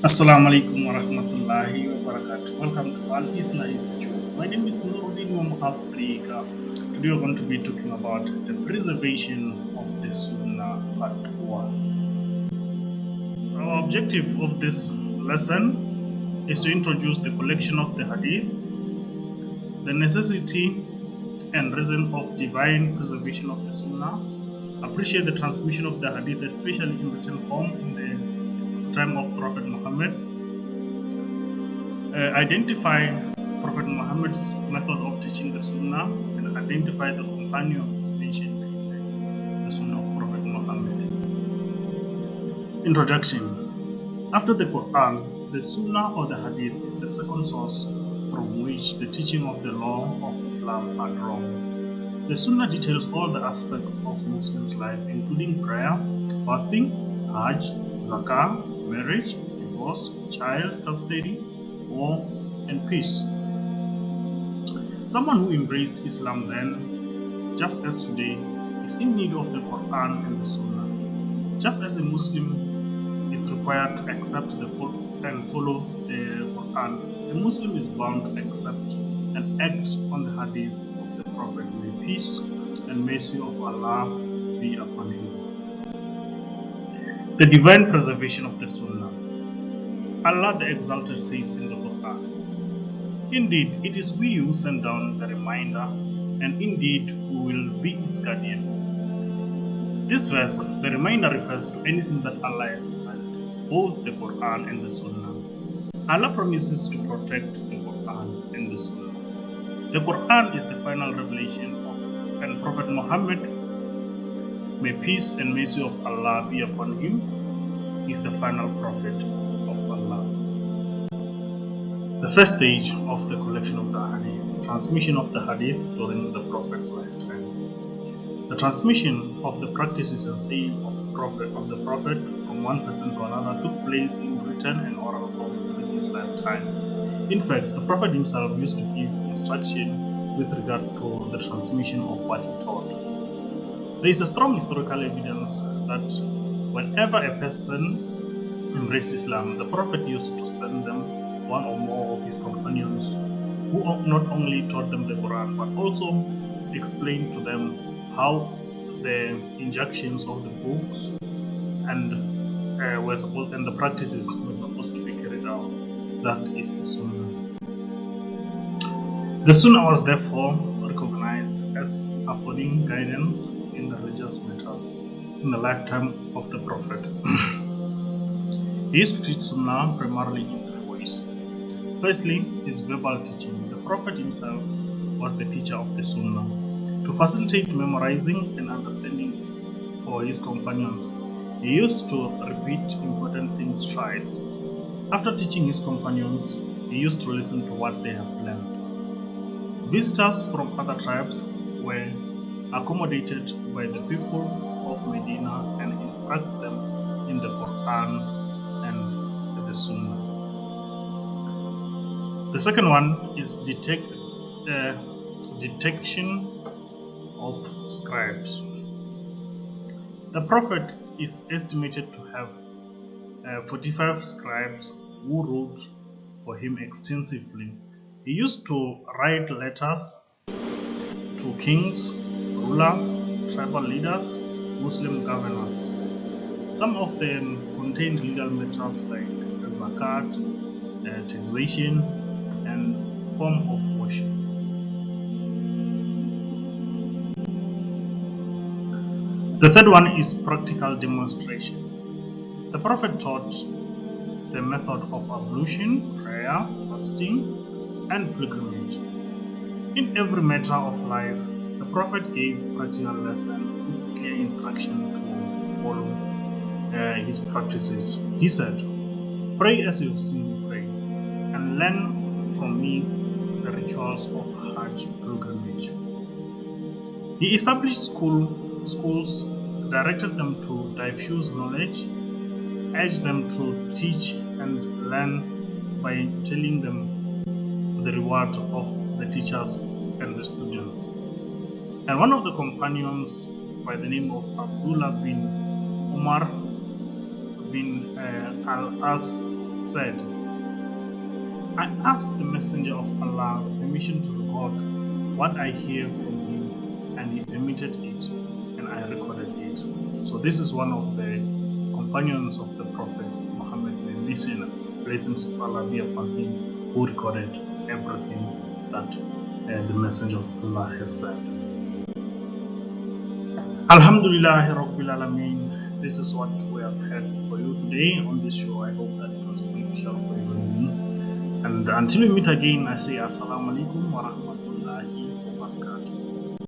Assalamu alaikum wa rahmatullahi wa barakatuh. Welcome to Al Islah Institute. My name is Nuruddin Africa. Today we're going to be talking about the preservation of the Sunnah Part 1. Our objective of this lesson is to introduce the collection of the Hadith, the necessity and reason of divine preservation of the Sunnah, appreciate the transmission of the Hadith, especially in written form in the time of Prophet Muhammad, identify Prophet Muhammad's method of teaching the Sunnah, and identify the companions mentioned in the Sunnah of Prophet Muhammad. Introduction. After the Quran, the Sunnah or the Hadith is the second source from which the teaching of the law of Islam are drawn. The Sunnah details all the aspects of Muslims' life, including prayer, fasting, Hajj, Zakah, marriage, divorce, child custody, war, and peace. Someone who embraced Islam then, just as today, is in need of the Quran and the Sunnah. Just as a Muslim is required to accept and follow the Quran, a Muslim is bound to accept and act on the Hadith of the Prophet. May peace and mercy of Allah be upon him. The divine preservation of the Sunnah. Allah the Exalted says in the Quran, "Indeed, it is we who send down the reminder, and indeed we will be its guardian." This verse, the reminder, refers to anything that Allah has revealed, both the Quran and the Sunnah. Allah promises to protect the Quran and the Sunnah. The Quran is the final revelation and Prophet Muhammad, may peace and mercy of Allah be upon him, is the final prophet of Allah. The first stage of the collection of the Hadith, transmission of the Hadith during the Prophet's lifetime. The transmission of the practices and saying of the Prophet from one person to another took place in written and oral form during his lifetime. In fact, the Prophet himself used to give instruction with regard to the transmission of what he taught. There is a strong historical evidence that whenever a person embraced Islam, the Prophet used to send them one or more of his companions who not only taught them the Quran but also explained to them how the injunctions of the books and the practices were supposed to be carried out. That is the Sunnah. The Sunnah was therefore recognized as affording guidance in the religious matters in the lifetime of the Prophet. He used to teach Sunnah primarily in three ways. Firstly, his verbal teaching. The Prophet himself was the teacher of the Sunnah. To facilitate memorizing and understanding for his companions, he used to repeat important things twice. After teaching his companions, he used to listen to what they have learned. Visitors from other tribes were accommodated by the people of Medina and instruct them in the Quran and the Sunnah. The second one is detection of scribes. The Prophet is estimated to have 45 scribes who wrote for him extensively. He used to write letters to kings, rulers, tribal leaders, Muslim governors. Some of them contained legal matters like zakat, taxation, and form of worship. The third one is practical demonstration. The Prophet taught the method of ablution, prayer, fasting, and pilgrimage. In every matter of life, the Prophet gave practical lessons with clear instruction to follow his practices. He said, "Pray as you've seen me pray, and learn from me the rituals of Hajj pilgrimage." He established schools, directed them to diffuse knowledge, urged them to teach and learn by telling them the reward of the teachers and the students. And one of the companions by the name of Abdullah bin Umar bin al-As said, I asked the Messenger of Allah permission to record what I hear from him, and he permitted it, and I recorded it. So this is one of the companions of the Prophet Muhammad, blessings of Allah be upon him, who recorded everything that the Messenger of Allah has said. Alhamdulillah Rabbil Alameen. This is what we have heard for you today on this show. I hope that it was beneficial for you and me. And until we meet again, I say Assalamu alaikum wa rahmatullahi